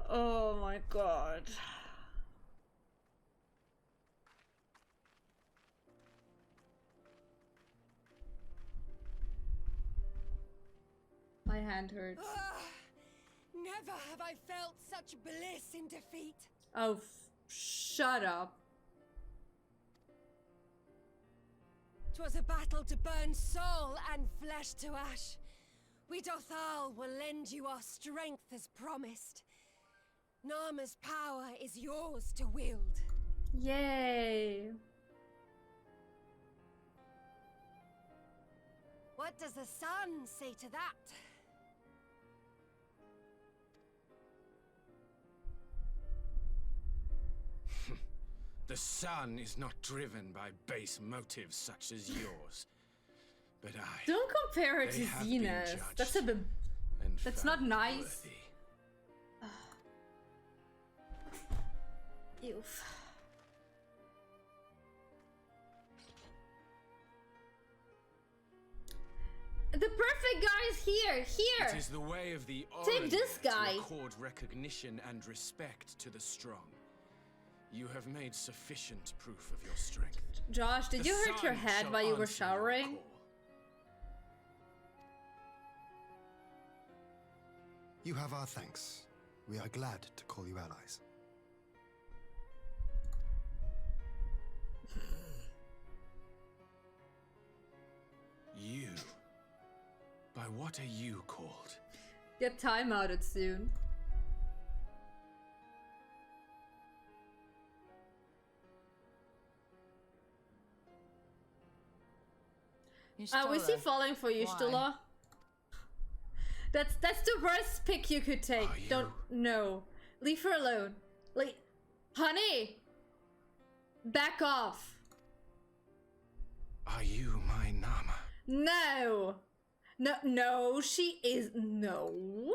Oh my god. My hand hurts. Never have I felt such bliss in defeat. Oh, shut up. 'Twas a battle to burn soul and flesh to ash. We Dothal will lend you our strength as promised. Narma's power is yours to wield. Yay. What does the sun say to that? The sun is not driven by base motives such as yours. But don't compare it to Zenith. That's a bit... That's not nice. Ew. The perfect guy is here! Here! It is the way of the Take this guy! to accord recognition and respect to the strong. You have made sufficient proof of your strength. Josh, did you hurt your head while you were showering? You have our thanks. We are glad to call you allies. You? By what are you called? Get time-outed soon. We see falling for you, Stella. That's the worst pick you could take. Don't no. Leave her alone. Like, honey, back off. Are you my Nama? No. No, she is no.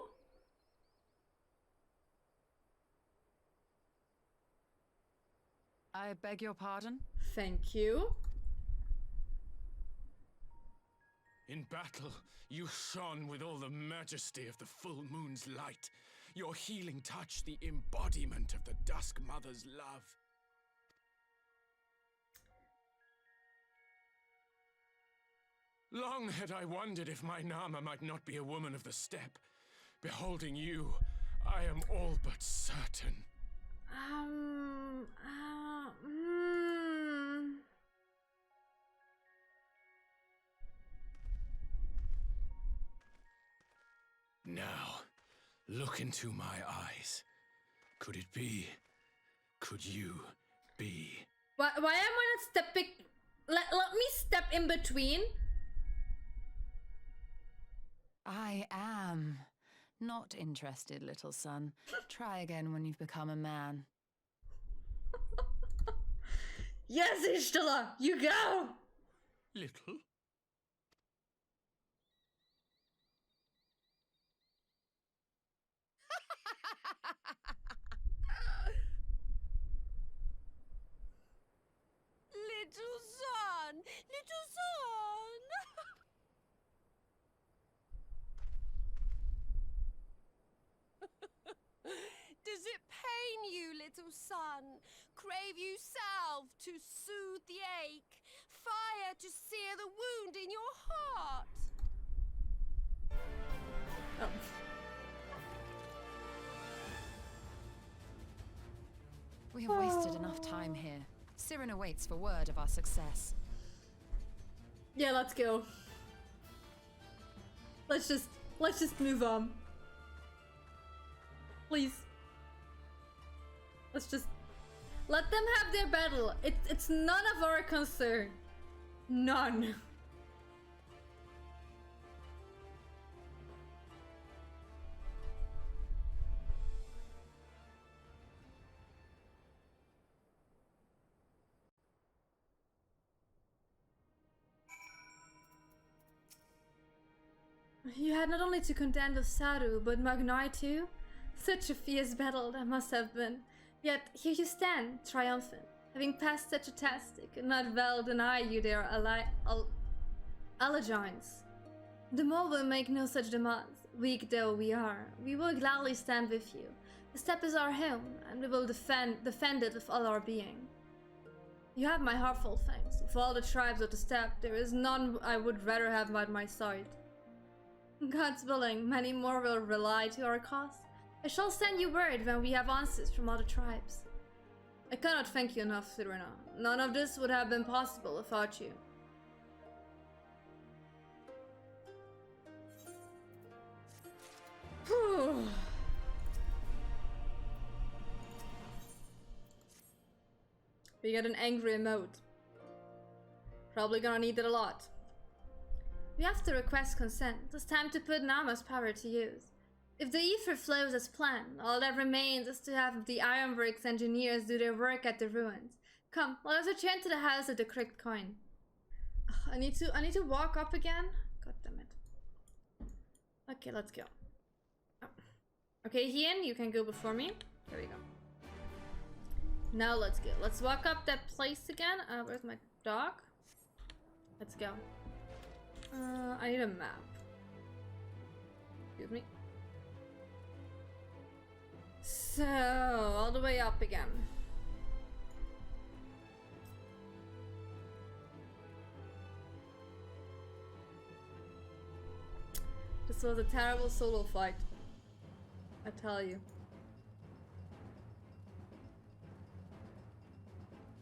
I beg your pardon? Thank you. In battle, you shone with all the majesty of the full moon's light. Your healing touch, the embodiment of the Dusk Mother's love. Long had I wondered if my Nama might not be a woman of the steppe. Beholding you, I am all but certain. Now, look into my eyes. Could it be? Could you be? Why am I not stepping? Let me step in between. I am not interested, little son. Try again when you've become a man. Yes, Ishtala, you go! Little? Little son! Little son! Does it pain you, little son? Crave you salve to soothe the ache? Fire to sear the wound in your heart? Oh. We have wasted enough time here. Siren awaits for word of our success. Yeah, let's go. Let's just move on. Please. Let's just let them have their battle. It's none of our concern. None. You had not only to contend with Saru, but Magnai too? Such a fierce battle that must have been. Yet here you stand, triumphant, having passed such a test. It could not well deny you their allegiance. The Maw will make no such demands. Weak though we are, we will gladly stand with you. The steppe is our home, and we will defend it with all our being. You have my heartfelt thanks. Of all the tribes of the steppe, there is none I would rather have by my side. God's willing, many more will rely to our cause. I shall send you word when we have answers from other tribes. I cannot thank you enough, Serena. None of this would have been possible without you. Whew. We get an angry emote. Probably gonna need it a lot. We have to request consent. It's time to put Nama's power to use. If the ether flows as planned, all that remains is to have the ironworks engineers do their work at the ruins. Come, let us return to the house of the crypt coin. Ugh, I need to walk up again. God damn it. Okay, let's go. Oh. Okay, Ian, you can go before me. There we go. Now let's go. Let's walk up that place again. Where's my dog? Let's go. I need a map. Excuse me. So, all the way up again. This was a terrible solo fight. I tell you.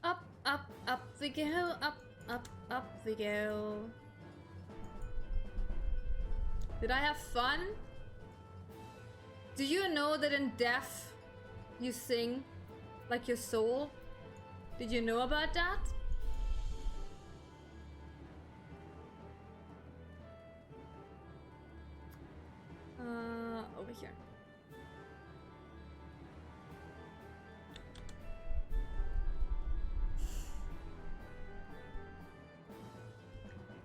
Up, up, up we go. Up, up, up we go. Did I have fun? Do you know that in death you sing like your soul? Did you know about that? Over here.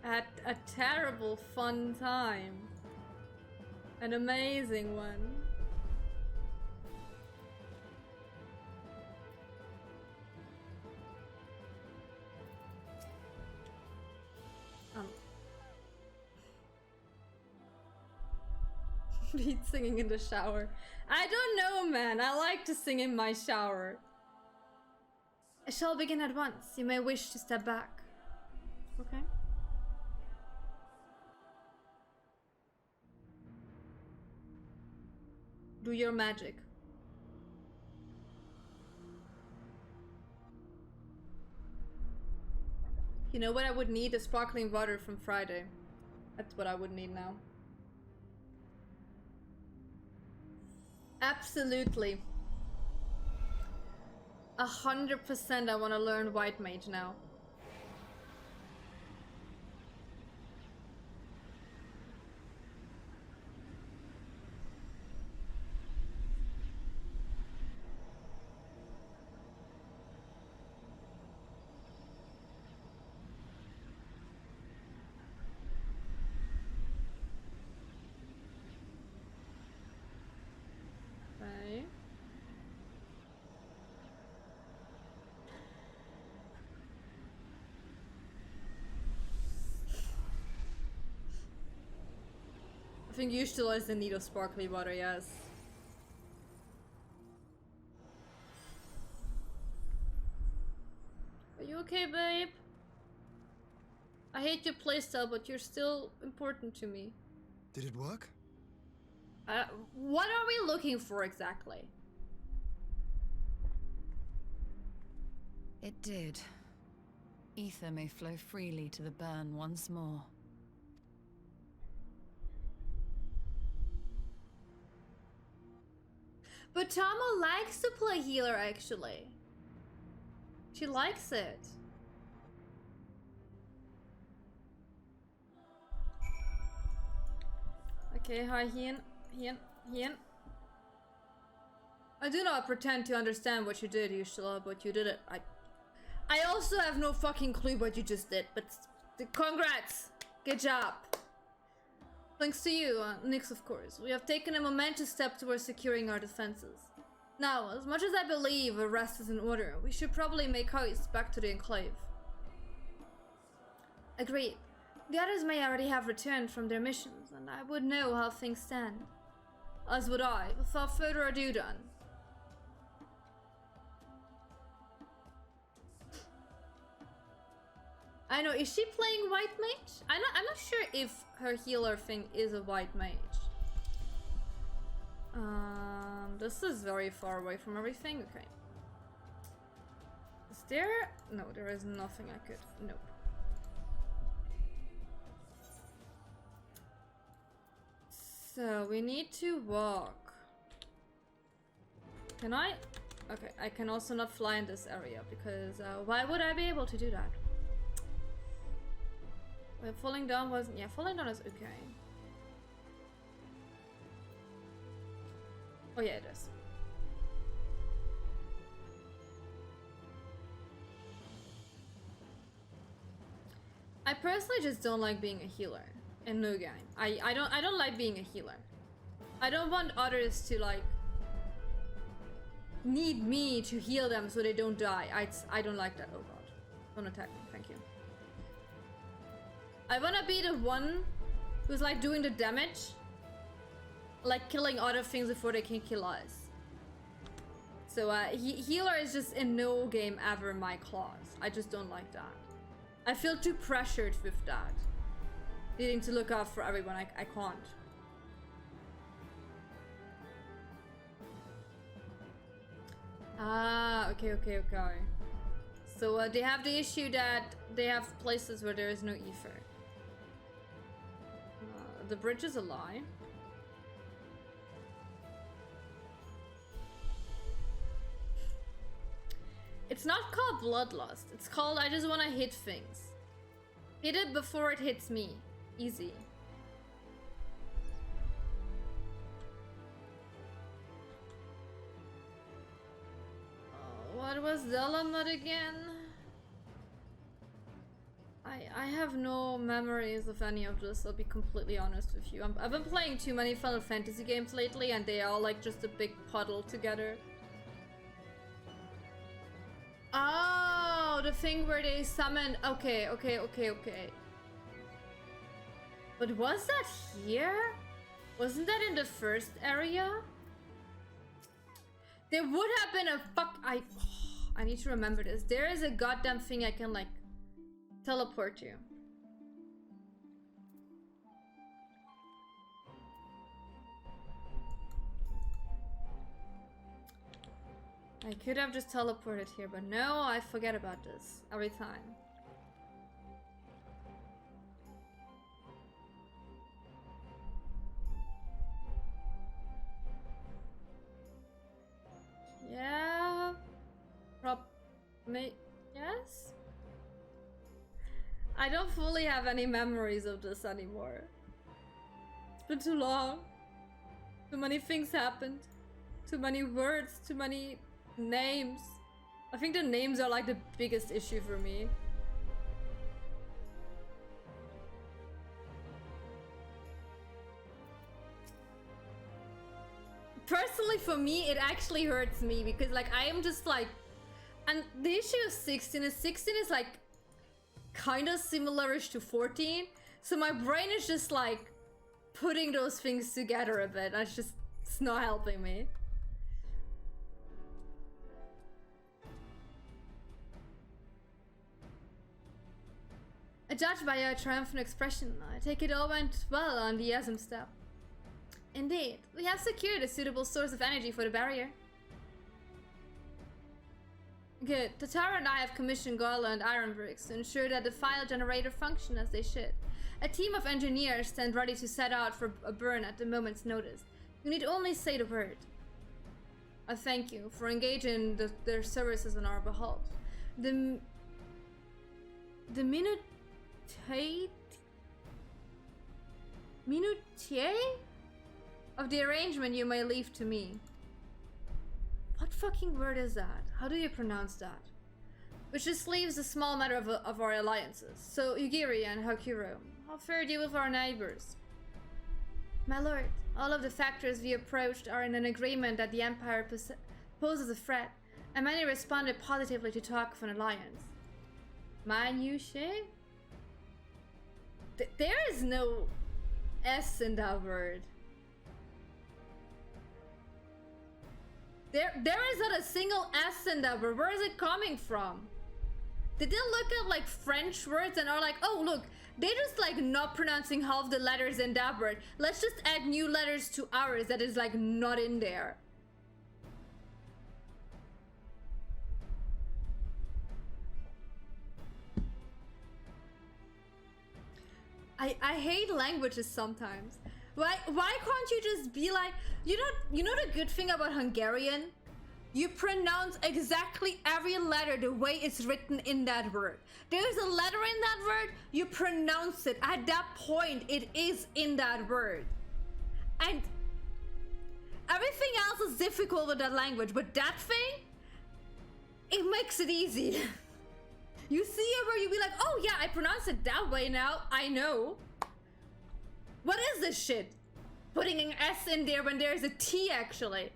At a terrible fun time. An amazing one. Reed singing in the shower. I don't know, man. I like to sing in my shower. I shall begin at once. You may wish to step back. Okay. Do your magic. You know what I would need? The sparkling water from Friday. That's what I would need now. Absolutely. 100% I want to learn White Mage now. I think you still has the need of sparkly water, yes. Are you okay, babe? I hate your playstyle, but you're still important to me. Did it work? What are we looking for exactly? It did. Ether may flow freely to the burn once more. But Tama likes to play healer, actually. She likes it. Okay, hi, Hien. I do not pretend to understand what you did, Yushtala, but you did it. I also have no fucking clue what you just did, but congrats! Good job. Thanks to you, Nyx, of course. We have taken a momentous step towards securing our defenses. Now, as much as I believe the rest is in order, we should probably make haste back to the Enclave. Agreed. The others may already have returned from their missions, and I would know how things stand. As would I. Without further ado then, I know, is she playing white mage? I'm not sure if her healer thing is a white mage. This is very far away from everything. Okay. Is there? No, there is nothing I could. Nope. So we need to walk. Can I? Okay, I can also not fly in this area because why would I be able to do that? Falling down wasn't. Yeah, falling down is okay. Oh yeah, it is. I personally just don't like being a healer in no game. I don't like being a healer. I don't want others to like need me to heal them so they don't die. I don't like that. Oh god. Don't attack me, thank you. I wanna be the one who's like doing the damage. Like killing other things before they can kill us. So healer is just in no game ever my class. I just don't like that. I feel too pressured with that. Needing to look out for everyone, I can't. Ah, okay. So they have the issue that they have places where there is no ether. The bridge is a lie. It's not called bloodlust. It's called I just want to hit things. Hit it before it hits me. Easy. What was Zelamut again? I have no memories of any of this, I'll be completely honest with you. I've been playing too many Final Fantasy games lately and they are all like just a big puddle together. Oh, the thing where they summon. Okay. But was that here? Wasn't that in the first area? There would have been a I need to remember this. There is a goddamn thing I can like teleport to. I could have just teleported here, but no, I forget about this every time. Yeah. Yes? I don't fully have any memories of this anymore. It's been too long. Too many things happened. Too many words, too many names. I think the names are like the biggest issue for me. Personally, for me, it actually hurts me because like I am just like, and the issue of 16 is like kind of similar-ish to 14, so my brain is just like putting those things together a bit. It's not helping me. Judged by your triumphant expression, I take it all went well on the Yasm step. Indeed, we have secured a suitable source of energy for the barrier. Good. Tatara and I have commissioned Gala and Ironbricks to ensure that the file generator function as they should. A team of engineers stand ready to set out for a burn at the moment's notice. You need only say the word. I thank you for engaging their services on our behalf. The minutiae of the arrangement you may leave to me. What fucking word is that? How do you pronounce that? Which just leaves a small matter of our alliances. So, Yugiri and Hakuro, how fared you with our neighbors? My lord, all of the factors we approached are in an agreement that the Empire poses a threat, and many responded positively to talk of an alliance. Minutiae? There is no S in that word. There is not a single S in that word. Where is it coming from? Did they look at like French words and are like, oh look, they just like not pronouncing half the letters in that word. Let's just add new letters to ours that is like not in there. I hate languages sometimes. Why can't you just be like, you know the good thing about Hungarian? You pronounce exactly every letter the way it's written in that word. There's a letter in that word, you pronounce it. At that point, it is in that word. And everything else is difficult with that language, but that thing, it makes it easy. You see it where you be like, oh yeah, I pronounce it that way now, I know. What is this shit? Putting an S in there when there's a T actually.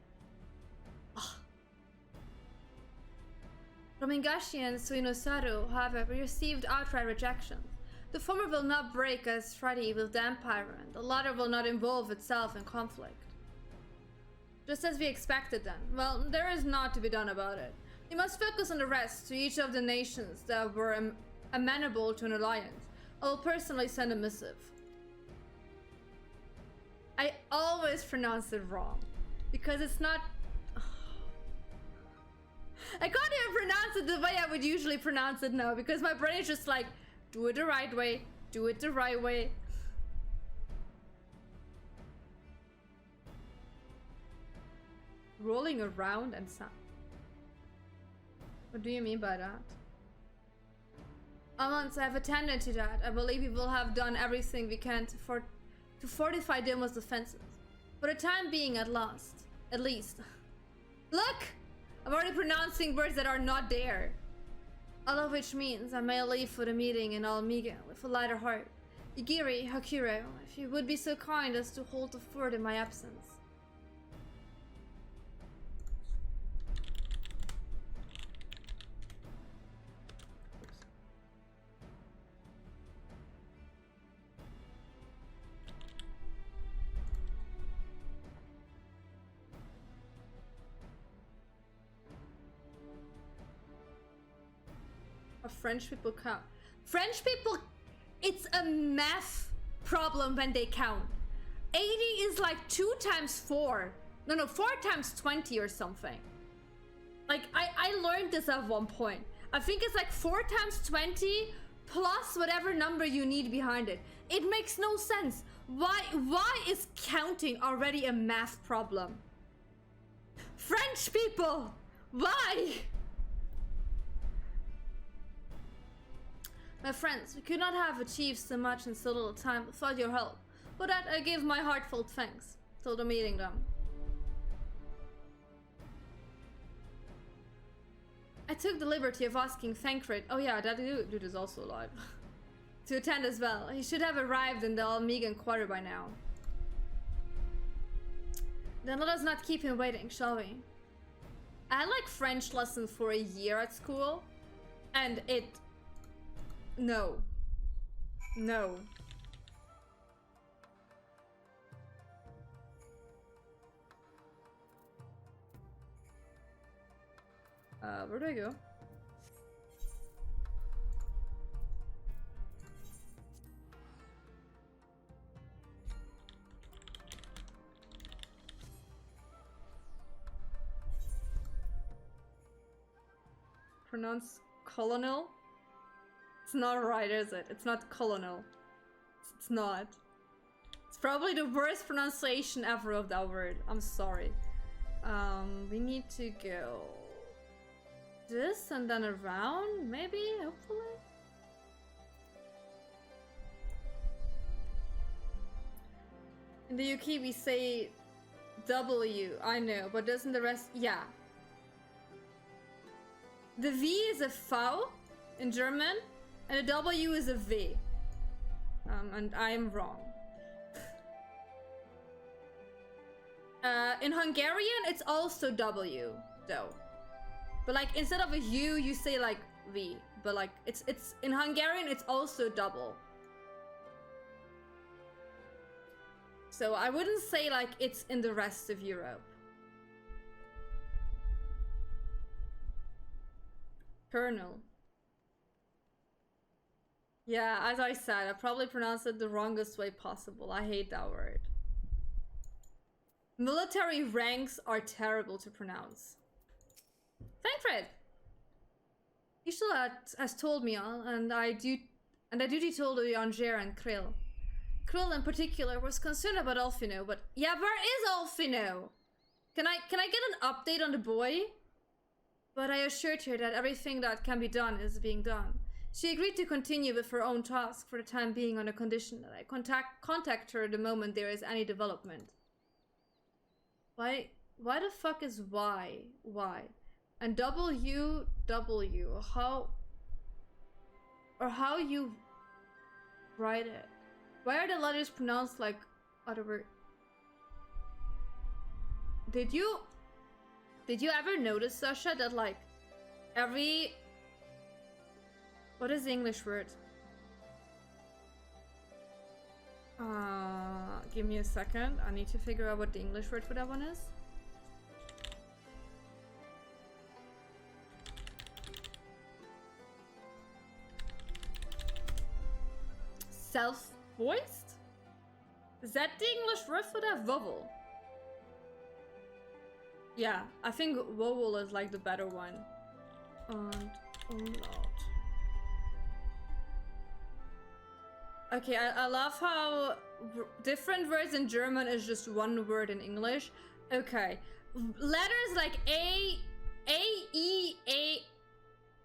Romingashi and Suinosaru, however, received outright rejections. The former will not break as treaty with the Empire, and the latter will not involve itself in conflict. Just as we expected then. Well, there is naught to be done about it. We must focus on the rest to each of the nations that were amenable to an alliance. I will personally send a missive. I always pronounce it wrong. Because it's not... I can't even pronounce it the way I would usually pronounce it now. Because my brain is just like, do it the right way. Do it the right way. Rolling around and sound. What do you mean by that? Once I have attended to that, I believe we will have done everything we can to fortify Demo's defenses. For the time being, at least. Look! I'm already pronouncing words that are not there. All of which means I may leave for the meeting in Almiga with a lighter heart. Igiri, Hakuro, if you would be so kind as to hold the fort in my absence. French people count. French people, it's a math problem when they count. 80 is like 2 times 4. No, 4 times 20 or something. Like, I learned this at one point. I think it's like 4 times 20 plus whatever number you need behind it. It makes no sense. Why is counting already a math problem? French people, why? My friends, we could not have achieved so much in so little time without your help. For that, I give my heartfelt thanks. Till the meeting them. I took the liberty of asking Thancred, oh yeah, that dude is also alive, to attend as well. He should have arrived in the Almigan quarter by now. Then let us not keep him waiting, shall we? I had like French lessons for a year at school, and it... No. Where do I go? Pronounce colonel? It's not right, is it? It's not colonel. It's not. It's probably the worst pronunciation ever of that word. I'm sorry. We need to go this and then around, maybe, hopefully. In the UK we say W, I know, but doesn't the rest? Yeah. The V is a V in German, and a W is a V. And I am wrong. In Hungarian, it's also W, though. But like, instead of a U, you say like V. But like, it's in Hungarian, it's also double. So I wouldn't say like it's in the rest of Europe. Colonel. Yeah, as I said, I probably pronounced it the wrongest way possible. I hate that word. Military ranks are terrible to pronounce. Thankfred! Ishla has told me all, and I duty told Angers and Krill. Krill in particular was concerned about Alfino, but yeah, where is Alfino? Can I get an update on the boy? But I assured her that everything that can be done is being done. She agreed to continue with her own task for the time being on a condition that I contact her the moment there is any development. Why the fuck is Y? Why? And W, how you write it? Why are the letters pronounced like other words? Did you ever notice, Sasha, that like every... What is the English word? Give me a second. I need to figure out what the English word for that one is. Self-voiced? Is that the English word for that? Vowel. Yeah, I think vowel is like the better one. And umlaut. Okay, I love how different words in German is just one word in English. Okay, letters like A, E,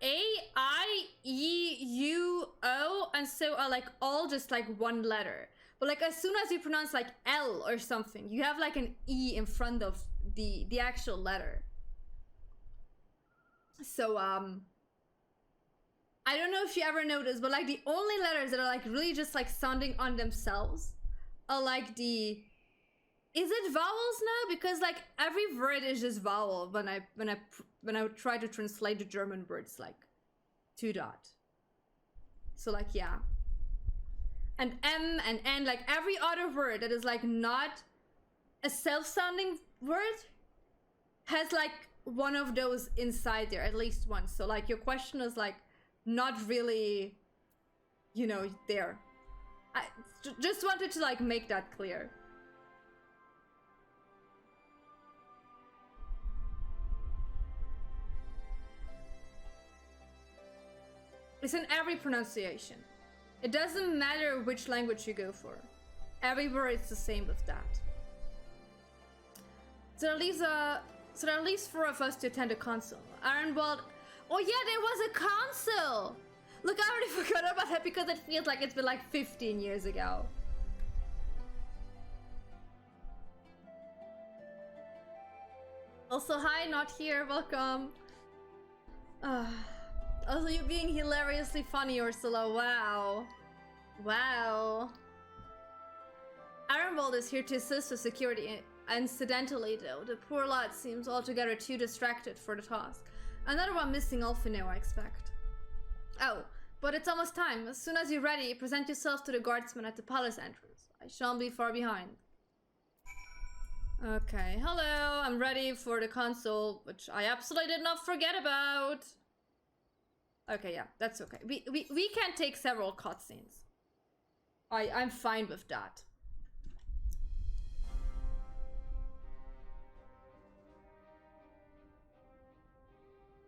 I, E, U, O, and so are like all just like one letter. But like as soon as you pronounce like L or something, you have like an E in front of the actual letter. So I don't know if you ever noticed, but like the only letters that are like really just like sounding on themselves are like the... Is it vowels now? Because like every word is just vowel when I try to translate the German words like two dot. So like yeah. And M and N, like every other word that is like not a self-sounding word has like one of those inside there, at least one. So like your question is like not really, you know, there. I just wanted to like make that clear. It's in every pronunciation. It doesn't matter which language you go for. Everywhere it's the same with that. So there are at least 4 of us to attend a council. Ironwald. Oh yeah, there was a council! Look, I already forgot about that because it feels like it's been like 15 years ago. Also, hi, not here, welcome. Also, you being hilariously funny, Ursula, wow. Wow. Ironwald is here to assist with security. Incidentally, though, the poor lad seems altogether too distracted for the task. Another one missing Alfino, I expect. Oh, but it's almost time. As soon as you're ready, present yourself to the guardsman at the palace entrance. I shan't be far behind. Okay, hello, I'm ready for the console, which I absolutely did not forget about. Okay, yeah, that's okay. We can take several cutscenes. I'm fine with that.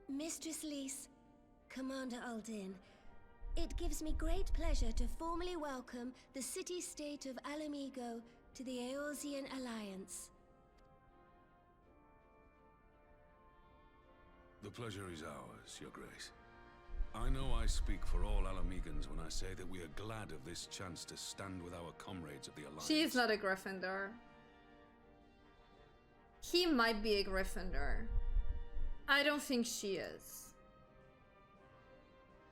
Mistress Lys, Commander Aldin, it gives me great pleasure to formally welcome the city-state of Alamigo to the Eorzean Alliance. The pleasure is ours, Your Grace. I know I speak for all Alamegans when I say that we are glad of this chance to stand with our comrades of the Alliance. She's not a Gryffindor. He might be a Gryffindor. I don't think she is.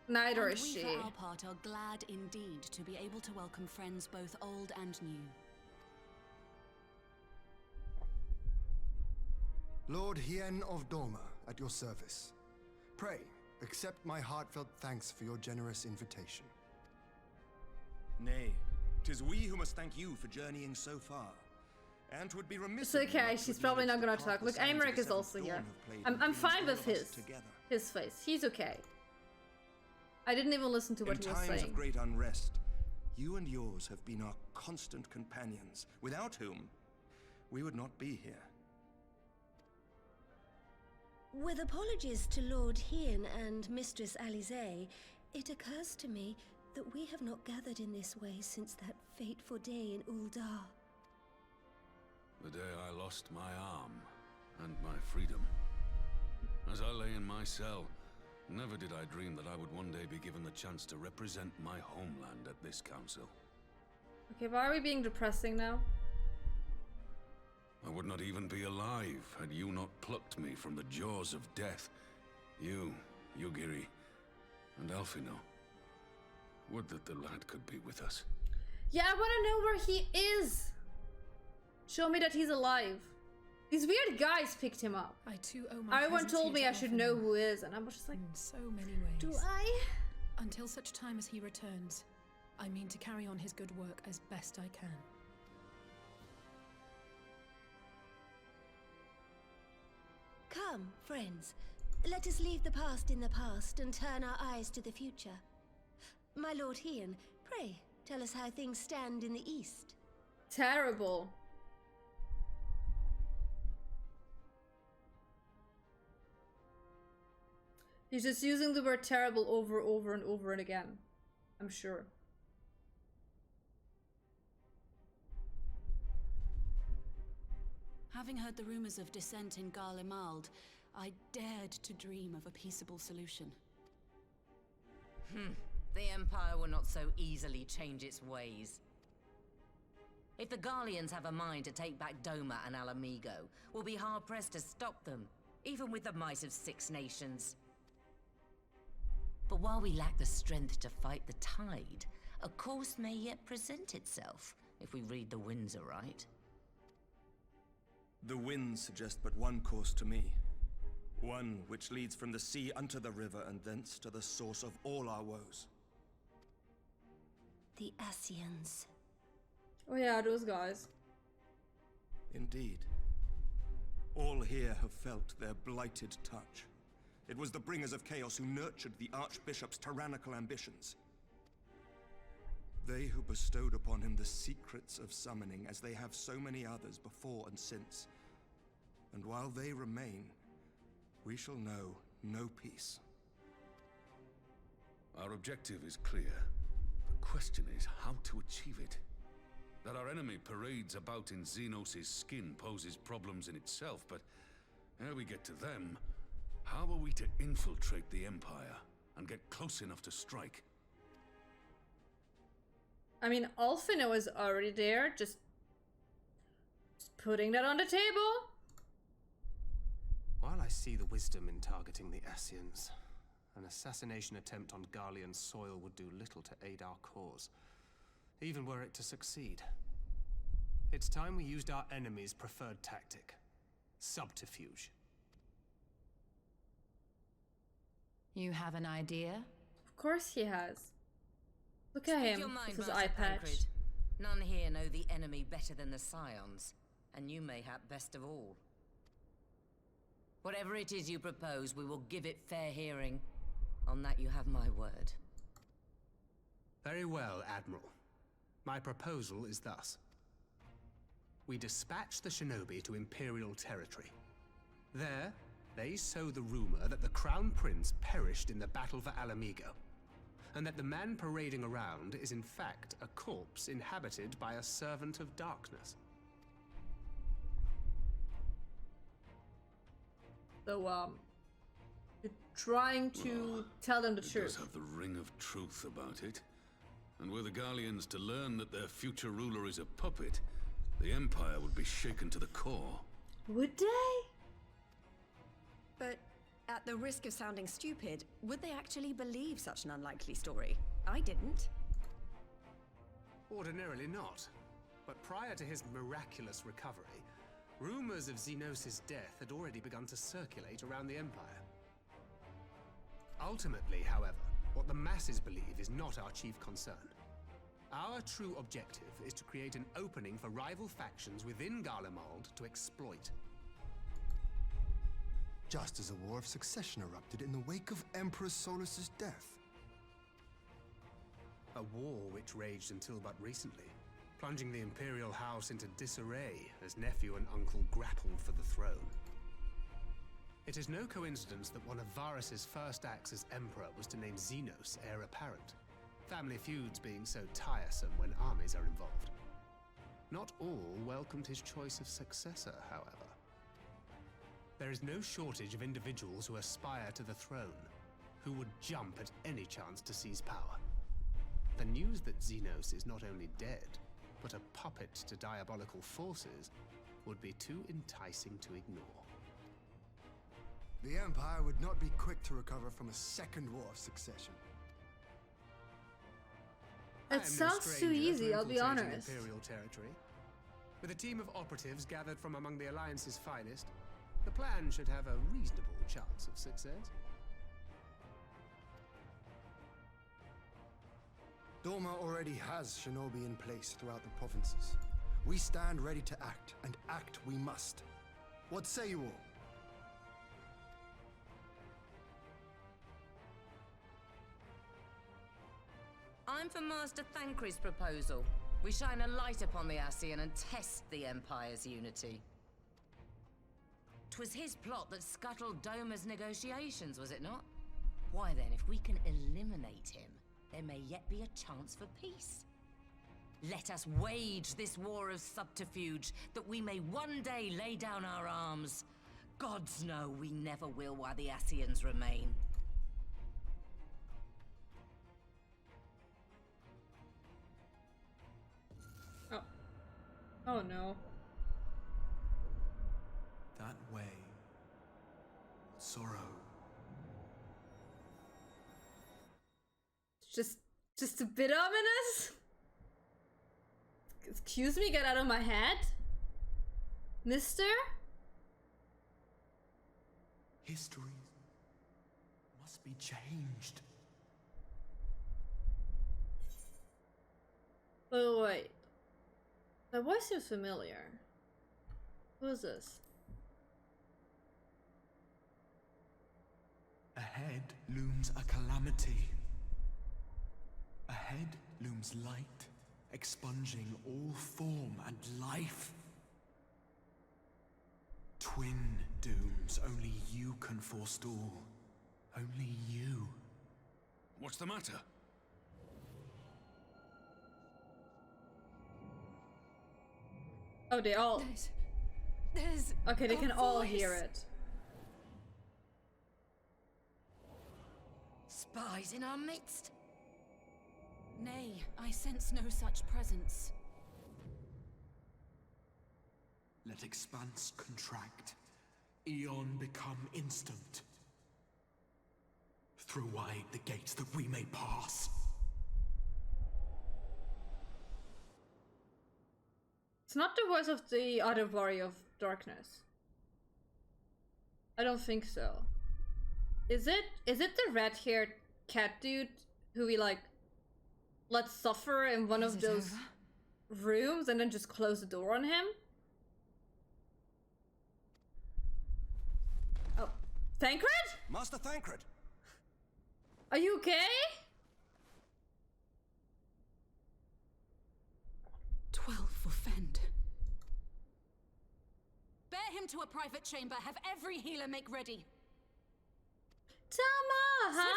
Neither is she. We, for our part, are glad indeed to be able to welcome friends both old and new. Lord Hien of Dorma, at your service. Pray, accept my heartfelt thanks for your generous invitation. Nay, 'tis we who must thank you for journeying so far. And 'twould be remiss. It's okay, she's probably not gonna talk. Look, Aymeric is also here. I'm fine with his face. He's okay. I didn't even listen to what he was saying. In times of great unrest, you and yours have been our constant companions, without whom we would not be here. With apologies to Lord Hien and Mistress Alisaie, it occurs to me that we have not gathered in this way since that fateful day in Uldar. The day I lost my arm and my freedom. As I lay in my cell, never did I dream that I would one day be given the chance to represent my homeland at this council. Okay, why are we being depressing now? I would not even be alive had you not plucked me from the jaws of death. You, Yugiri, and Alphino. Would that the lad could be with us. Yeah, I want to know where he is. Show me that he's alive. These weird guys picked him up. I too owe my Everyone presence told me here I to should know Alphino. who is, and I was just like, In so many ways. do I? Until such time as he returns, I mean to carry on his good work as best I can. Come, friends. Let us leave the past in the past and turn our eyes to the future. My Lord Hien, pray, tell us how things stand in the east. Terrible. He's just using the word terrible over and over and again. I'm sure. Having heard the rumors of dissent in Garlemald, I dared to dream of a peaceable solution. The Empire will not so easily change its ways. If the Garleans have a mind to take back Doma and Alamigo, we'll be hard-pressed to stop them, even with the might of 6 nations. But while we lack the strength to fight the tide, a course may yet present itself, if we read the winds aright. The winds suggest but one course to me. One which leads from the sea unto the river and thence to the source of all our woes. The Ascians. Oh yeah, those guys. Indeed. All here have felt their blighted touch. It was the bringers of chaos who nurtured the Archbishop's tyrannical ambitions. They who bestowed upon him the secrets of summoning, as they have so many others before and since. And while they remain, we shall know no peace. Our objective is clear. The question is how to achieve it. That our enemy parades about in Xenos' skin poses problems in itself, but ere we get to them, how are we to infiltrate the Empire and get close enough to strike? I mean, Alphino is already there, just putting that on the table. While I see the wisdom in targeting the Ascians, an assassination attempt on Garlean soil would do little to aid our cause, even were it to succeed. It's time we used our enemy's preferred tactic: subterfuge. You have an idea? Of course he has. Look at Speak him your mind, with his Mercer eye patch. Tancred. None here know the enemy better than the Scions, and you mayhap best of all. Whatever it is you propose, we will give it fair hearing. On that you have my word. Very well, Admiral. My proposal is thus. We dispatch the shinobi to Imperial territory. There, they sow the rumor that the Crown Prince perished in the battle for Alamigo, and that the man parading around is in fact a corpse inhabited by a servant of darkness. So, you're trying to tell them the It truth. does have the ring of truth about it. And were the Garleans to learn that their future ruler is a puppet, the Empire would be shaken to the core. Would they? But at the risk of sounding stupid, would they actually believe such an unlikely story? I didn't. Ordinarily not. But prior to his miraculous recovery, rumors of Xenos' death had already begun to circulate around the Empire. Ultimately, however, what the masses believe is not our chief concern. Our true objective is to create an opening for rival factions within Garlemald to exploit. Just as a war of succession erupted in the wake of Emperor Solus's death. A war which raged until but recently, plunging the Imperial House into disarray as nephew and uncle grappled for the throne. It is no coincidence that one of Varys' first acts as Emperor was to name Xenos heir apparent, family feuds being so tiresome when armies are involved. Not all welcomed his choice of successor, however. There is no shortage of individuals who aspire to the throne, who would jump at any chance to seize power. The news that Xenos is not only dead, but a puppet to diabolical forces, would be too enticing to ignore. The Empire would not be quick to recover from a second war of succession. It sounds too easy, I'll be honest. Imperial territory. With a team of operatives gathered from among the Alliance's finest, the plan should have a reasonable chance of success. Dorma already has shinobi in place throughout the provinces. We stand ready to act, and act we must. What say you all? I'm for Master Thancred's proposal. We shine a light upon the Ascian and test the Empire's unity. 'Twas his plot that scuttled Doma's negotiations, was it not? Why then, if we can eliminate him, there may yet be a chance for peace. Let us wage this war of subterfuge, that we may one day lay down our arms. Gods know we never will while the Ascians remain. Oh no. That way. Sorrow. Just a bit ominous? Excuse me, get out of my head? Mister? History must be changed. Oh wait. That voice seems familiar. Who is this? Ahead looms a calamity. Ahead looms light, expunging all form and life. Twin dooms only you can forestall. Only you. What's the matter? Oh, they all... There's okay, they can all voice. hear it. Spies in our midst? Nay, I sense no such presence. Let expanse contract. Eon become instant. Throw wide the gates that we may pass. It's not the voice of the other warrior of darkness. I don't think so. Is it the red-haired cat dude who we like let suffer in one of those rooms and then just close the door on him? Oh, Thancred? Master Thancred! Are you okay? 12 for Fend. Bear him to a private chamber. Have every healer make ready. Tama, hi!